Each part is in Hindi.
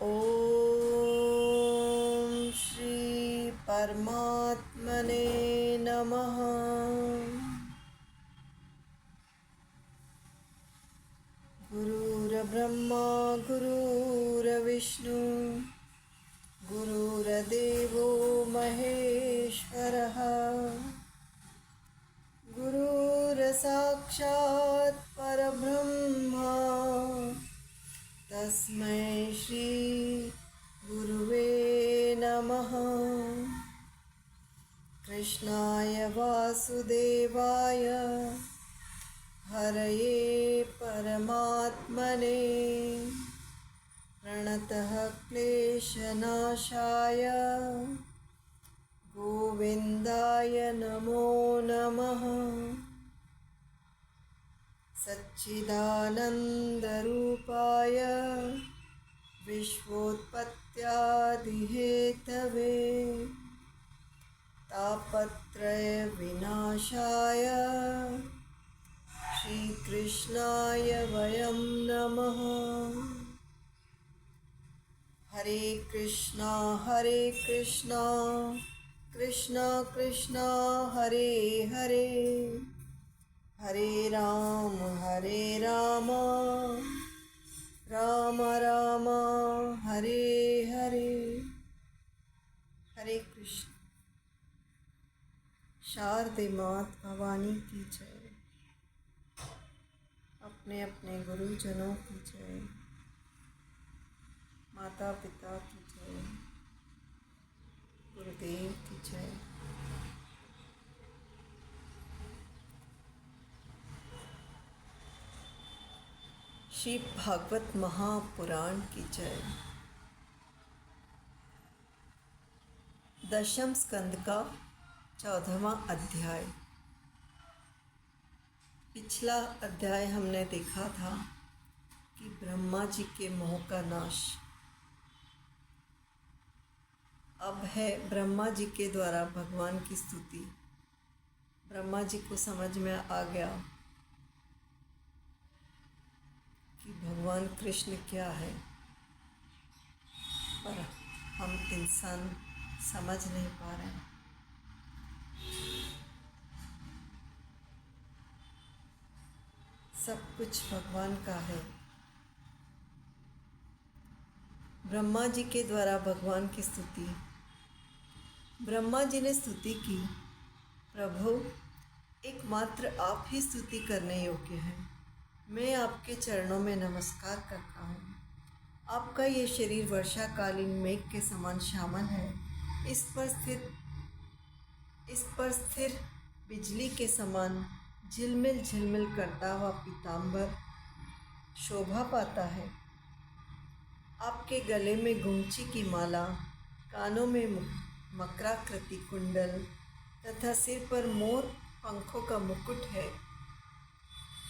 ओम श्री परमात्मने नमः। गुरुर्ब्रह्मा गुरुर्विष्णु गुरुर्देवो महेश्वरः गुरुर्साक्षात् परब्रह्मा तस्मै श्री गुरुवे नमः। कृष्णाय वासुदेवाय हरये परमात्मने प्रणतः क्लेशनाशाय गोविन्दाय नमो नमः। सच्चिदानन्दरूपाय विश्वोत्पत्त्यादिहेतवे तापत्रयविनाशाय श्रीकृष्णाय वयं नमः। हरे कृष्णा कृष्णा कृष्णा हरे हरे, हरे राम राम राम हरे हरे। हरे कृष्ण। शारदे मात भवानी की जय। अपने अपने गुरुजनों की जय, माता पिता की जय, गुरुदेव की जय। श्री भागवत महापुराण की जय। दशम स्कंद का 14वां अध्याय। पिछला अध्याय हमने देखा था कि ब्रह्मा जी के मोह का नाश। अब है ब्रह्मा जी के द्वारा भगवान की स्तुति। ब्रह्मा जी को समझ में आ गया कि भगवान कृष्ण क्या है, पर हम इंसान समझ नहीं पा रहे हैं। सब कुछ भगवान का है। ब्रह्मा जी के द्वारा भगवान की स्तुति। ब्रह्मा जी ने स्तुति की, प्रभु एकमात्र आप ही स्तुति करने योग्य हैं। मैं आपके चरणों में नमस्कार करता हूँ। आपका ये शरीर वर्षाकालीन मेघ के समान श्यामल है। इस पर स्थिर बिजली के समान झिलमिल झिलमिल करता हुआ पीताम्बर शोभा पाता है। आपके गले में गुंची की माला, कानों में मकराकृति कुंडल तथा सिर पर मोर पंखों का मुकुट है।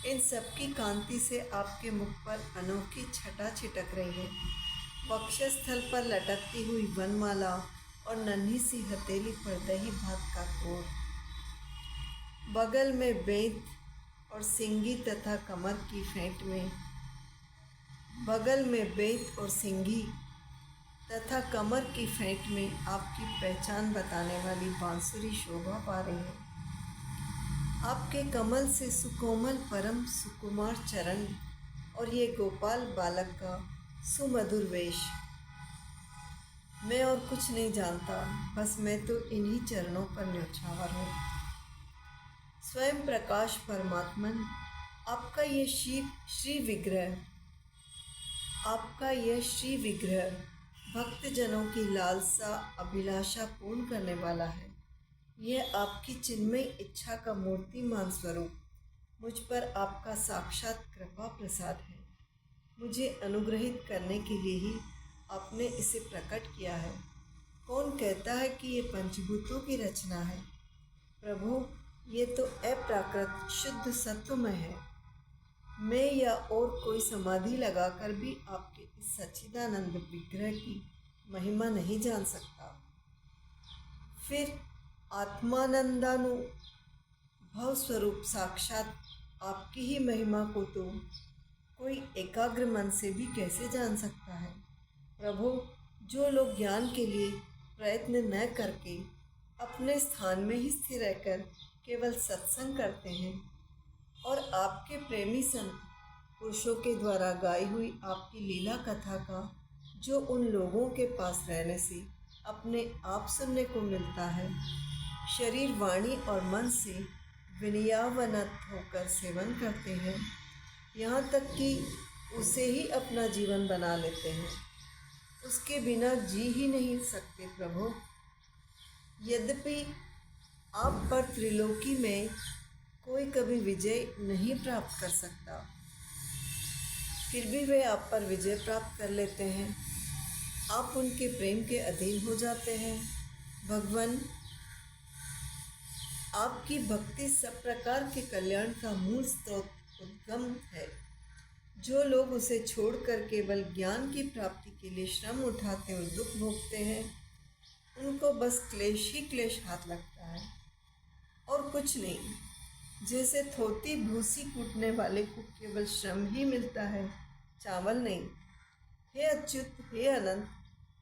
इन सबकी कांति से आपके मुख पर अनोखी छटा छिटक रही है। वक्षस्थल पर लटकती हुई वनमाला और नन्ही सी हथेली पर दही भात का कोर, बगल में बेंत और सिंगी तथा कमर की फेंट में आपकी पहचान बताने वाली बांसुरी शोभा पा रही है। आपके कमल से सुकोमल परम सुकुमार चरण और ये गोपाल बालक का सुमधुर वेश। मैं और कुछ नहीं जानता, बस मैं तो इन्हीं चरणों पर न्यौछावर हूँ। स्वयं प्रकाश परमात्मन, आपका यह श्री विग्रह भक्तजनों की लालसा अभिलाषा पूर्ण करने वाला है। यह आपकी चिन्मय इच्छा का मूर्तिमान स्वरूप मुझ पर आपका साक्षात कृपा प्रसाद है। मुझे अनुग्रहित करने के लिए ही आपने इसे प्रकट किया है। कौन कहता है कि ये पंचभूतों की रचना है? प्रभु, ये तो अप्राकृत शुद्ध सत्वमय है। मैं या और कोई समाधि लगाकर भी आपके इस सच्चिदानंद विग्रह की महिमा नहीं जान सकता। फिर आत्मानंदानुभव स्वरूप साक्षात आपकी ही महिमा को तो कोई एकाग्र मन से भी कैसे जान सकता है? प्रभु, जो लोग ज्ञान के लिए प्रयत्न न करके अपने स्थान में ही स्थिर रहकर केवल सत्संग करते हैं और आपके प्रेमी संत पुरुषों के द्वारा गाई हुई आपकी लीला कथा का जो उन लोगों के पास रहने से अपने आप सुनने को मिलता है, शरीर, वाणी और मन से विनयावनत होकर सेवन करते हैं, यहाँ तक कि उसे ही अपना जीवन बना लेते हैं, उसके बिना जी ही नहीं सकते प्रभु। यद्यपि आप पर त्रिलोकी में कोई कभी विजय नहीं प्राप्त कर सकता, फिर भी वे आप पर विजय प्राप्त कर लेते हैं। आप उनके प्रेम के अधीन हो जाते हैं। भगवान, आपकी भक्ति सब प्रकार के कल्याण का मूल स्रोत उद्गम है। जो लोग उसे छोड़कर केवल ज्ञान की प्राप्ति के लिए श्रम उठाते और दुख भोगते हैं, उनको बस क्लेश ही क्लेश हाथ लगता है और कुछ नहीं। जैसे थोती भूसी कूटने वाले को केवल श्रम ही मिलता है, चावल नहीं। हे अच्युत, हे अनंत,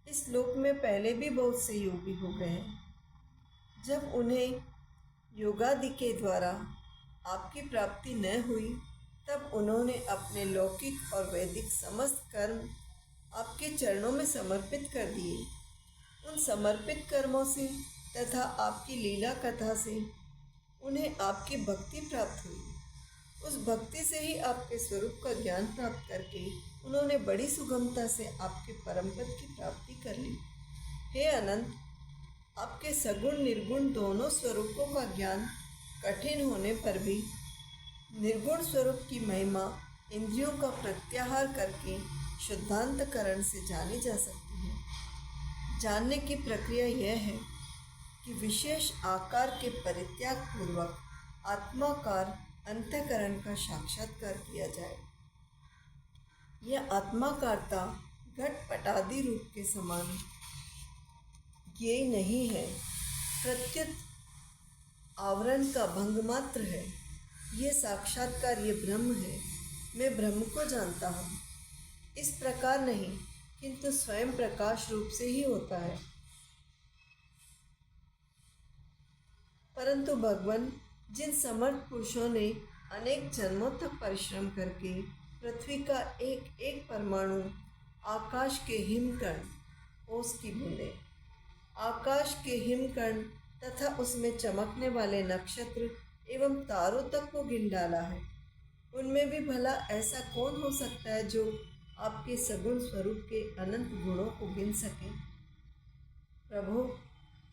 इस लोक में पहले भी बहुत से योगी हो गए हैं। जब उन्हें योगादि के द्वारा आपकी प्राप्ति न हुई, तब उन्होंने अपने लौकिक और वैदिक समस्त कर्म आपके चरणों में समर्पित कर दिए। उन समर्पित कर्मों से तथा आपकी लीला कथा से उन्हें आपकी भक्ति प्राप्त हुई। उस भक्ति से ही आपके स्वरूप का ज्ञान प्राप्त करके उन्होंने बड़ी सुगमता से आपके परम पद की प्राप्ति कर ली। हे अनंत, आपके सगुण निर्गुण दोनों स्वरूपों का ज्ञान कठिन होने पर भी निर्गुण स्वरूप की महिमा इंद्रियों का प्रत्याहार करके शुद्धांतकरण से जानी जा सकती है। जानने की प्रक्रिया यह है कि विशेष आकार के परित्याग पूर्वक आत्माकार अंतःकरण का साक्षात्कार किया जाए। यह आत्माकारता घटपटादि रूप के समान ये नहीं है, प्रत्युत आवरण का भंग मात्र है। ये साक्षात्कार, ये ब्रह्म है। मैं ब्रह्म को जानता हूँ। इस प्रकार नहीं, किंतु स्वयं प्रकाश रूप से ही होता है। परंतु भगवान, जिन समर्थ पुरुषों ने अनेक जन्मों तक परिश्रम करके पृथ्वी का एक एक परमाणु, आकाश के हिमकण, ओस की बूंदें, आकाश के हिमकण तथा उसमें चमकने वाले नक्षत्र एवं तारों तक को गिन डाला है, उनमें भी भला ऐसा कौन हो सकता है जो आपके सगुण स्वरूप के अनंत गुणों को गिन सके। प्रभु,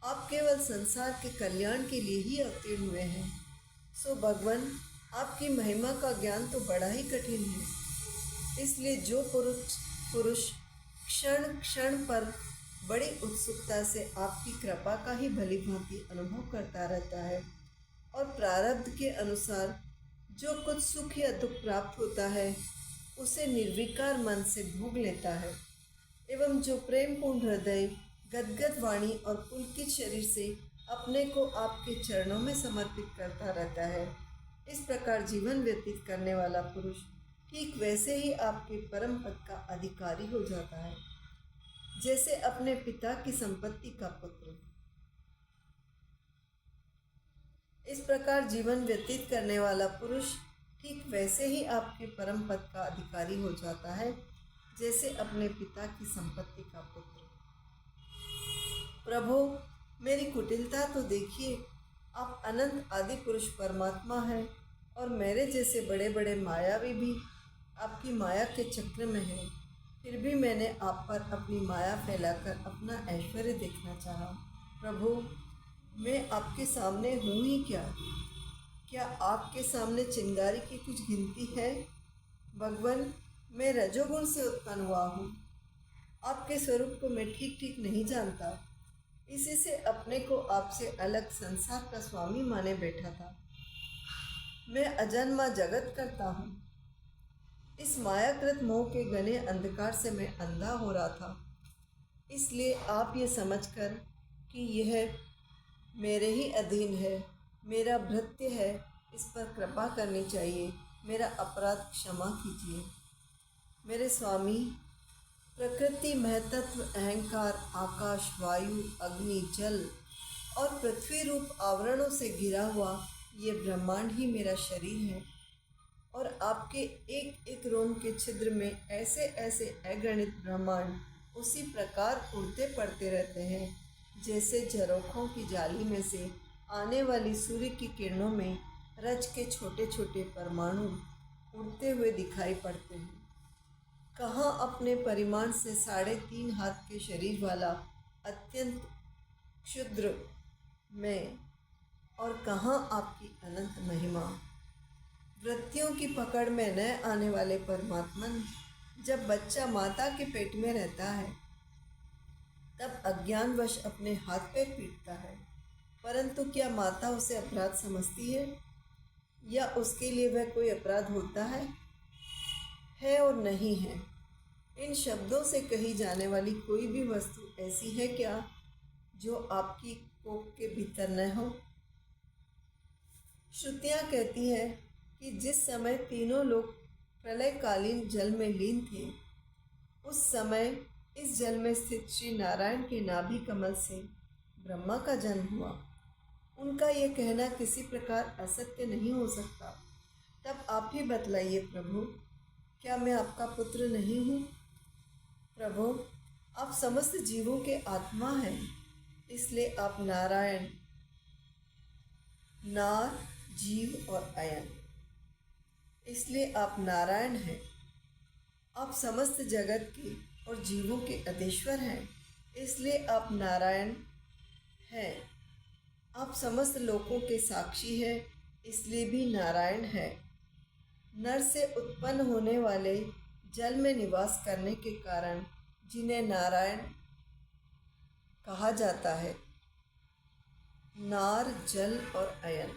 आप केवल संसार के कल्याण के लिए ही अवतीर्ण हुए हैं। सो भगवान, आपकी महिमा का ज्ञान तो बड़ा ही कठिन है। इसलिए जो पुरुष क्षण क्षण पर बड़ी उत्सुकता से आपकी कृपा का ही भली भांति अनुभव करता रहता है और प्रारब्ध के अनुसार जो कुछ सुख या दुख प्राप्त होता है उसे निर्विकार मन से भोग लेता है, एवं जो प्रेम पूर्ण हृदय, गदगद वाणी और पुलकित शरीर से अपने को आपके चरणों में समर्पित करता रहता है, इस प्रकार जीवन व्यतीत करने वाला पुरुष ठीक वैसे ही आपके परम पद का अधिकारी हो जाता है, जैसे अपने पिता की संपत्ति का पुत्र। इस प्रकार जीवन व्यतीत करने वाला पुरुष ठीक वैसे ही आपके परम पद का अधिकारी हो जाता है, जैसे अपने पिता की संपत्ति का पुत्र। प्रभु, मेरी कुटिलता तो देखिए। आप अनंत आदि पुरुष परमात्मा हैं और मेरे जैसे बड़े बड़े मायावी भी आपकी माया के चक्र में हैं। फिर भी मैंने आप पर अपनी माया फैलाकर अपना ऐश्वर्य देखना चाहा। प्रभु, मैं आपके सामने हूँ ही क्या आपके सामने चिंगारी की कुछ गिनती है। भगवान, मैं रजोगुण से उत्पन्न हुआ हूँ। आपके स्वरूप को मैं ठीक ठीक नहीं जानता, इसी से अपने को आपसे अलग संसार का स्वामी माने बैठा था। मैं अजन्मा जगत करता हूँ। इस मायाकृत मोह के घने अंधकार से मैं अंधा हो रहा था। इसलिए आप ये समझकर कि यह मेरे ही अधीन है, मेरा भृत्य है, इस पर कृपा करनी चाहिए। मेरा अपराध क्षमा कीजिए। मेरे स्वामी, प्रकृति, महतत्व, अहंकार, आकाश, वायु, अग्नि, जल और पृथ्वी रूप आवरणों से घिरा हुआ ये ब्रह्मांड ही मेरा शरीर है और आपके एक एक रोम के छिद्र में ऐसे ऐसे अगणित ब्रह्मांड उसी प्रकार उड़ते पड़ते रहते हैं जैसे झरोखों की जाली में से आने वाली सूर्य की किरणों में रज के छोटे छोटे परमाणु उड़ते हुए दिखाई पड़ते हैं। कहाँ अपने परिमाण से 3.5 हाथ के शरीर वाला अत्यंत क्षुद्र मैं और कहाँ आपकी अनंत महिमा। वृत्तियों की पकड़ में न आने वाले परमात्मन, जब बच्चा माता के पेट में रहता है तब अज्ञानवश अपने हाथ पैर पीटता है, परंतु क्या माता उसे अपराध समझती है या उसके लिए वह कोई अपराध होता है और नहीं है। इन शब्दों से कही जाने वाली कोई भी वस्तु ऐसी है क्या जो आपकी कोख के भीतर न हो। श्रुतियाँ कहती हैं कि जिस समय तीनों लोग प्रलयकालीन जल में लीन थे, उस समय इस जल में स्थित श्री नारायण के नाभि कमल से ब्रह्मा का जन्म हुआ। उनका ये कहना किसी प्रकार असत्य नहीं हो सकता। तब आप ही बतलाइए प्रभु, क्या मैं आपका पुत्र नहीं हूँ? प्रभु, आप समस्त जीवों के आत्मा हैं, इसलिए आप नारायण, नार, जीव और अयन, इसलिए आप नारायण हैं। आप समस्त जगत के और जीवों के अधीश्वर हैं, इसलिए आप नारायण हैं। आप समस्त लोकों के साक्षी हैं, इसलिए भी नारायण है। नर से उत्पन्न होने वाले जल में निवास करने के कारण जिन्हें नारायण कहा जाता है, नार, जल और अयन।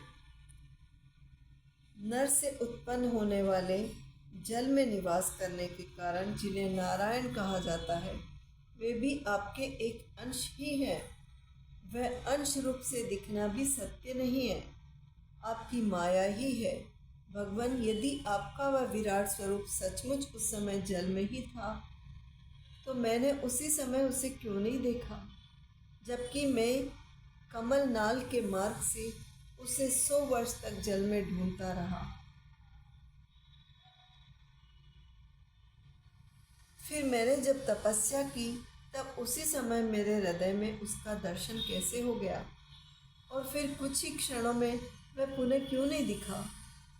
नर से उत्पन्न होने वाले जल में निवास करने के कारण जिन्हें नारायण कहा जाता है, वे भी आपके एक अंश ही हैं। वह अंश रूप से दिखना भी सत्य नहीं है, आपकी माया ही है। भगवान, यदि आपका वह विराट स्वरूप सचमुच उस समय जल में ही था, तो मैंने उसी समय उसे क्यों नहीं देखा, जबकि मैं कमल नाल के मार्ग से उसे 100 वर्ष तक जल में ढूंढता रहा। फिर मैंने जब तपस्या की तब उसी समय मेरे हृदय में उसका दर्शन कैसे हो गया और फिर कुछ ही क्षणों में वह पुनः क्यों नहीं दिखा,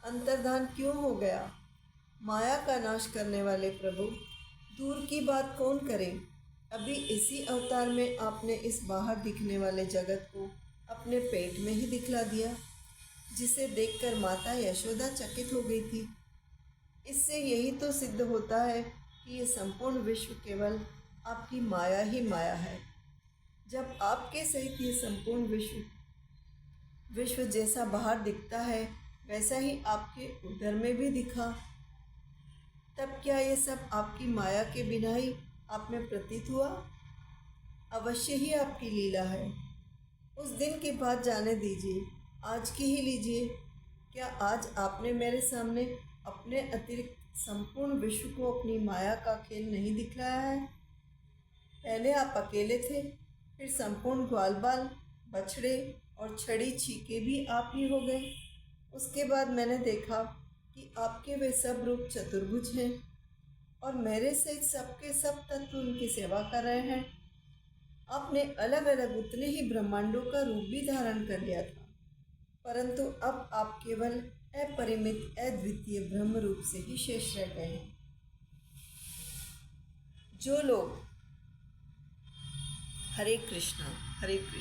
अंतर्धान क्यों हो गया। माया का नाश करने वाले प्रभु, दूर की बात कौन करे, अभी इसी अवतार में आपने इस बाहर दिखने वाले जगत को अपने पेट में ही दिखला दिया, जिसे देखकर माता यशोदा चकित हो गई थी। इससे यही तो सिद्ध होता है कि ये संपूर्ण विश्व केवल आपकी माया ही माया है। जब आपके सहित ये संपूर्ण विश्व जैसा बाहर दिखता है, वैसा ही आपके उदर में भी दिखा, तब क्या ये सब आपकी माया के बिना ही आप में प्रतीत हुआ? अवश्य ही आपकी लीला है। उस दिन की बात जाने दीजिए, आज की ही लीजिए। क्या आज आपने मेरे सामने अपने अतिरिक्त संपूर्ण विश्व को अपनी माया का खेल नहीं दिखलाया है? पहले आप अकेले थे, फिर संपूर्ण ग्वाल बाल, बछड़े और छड़ी छीके भी आप ही हो गए। उसके बाद मैंने देखा कि आपके वे सब रूप चतुर्भुज हैं और मेरे सहित सबके सब तत्व उनकी सेवा कर रहे हैं। आपने अलग अलग उतने ही ब्रह्मांडों का रूप भी धारण कर लिया था, परंतु अब आप केवल अपरिमित अद्वितीय ब्रह्म रूप से ही शेष रह गए हैं। जो लोग हरे कृष्णा हरे कृष्णा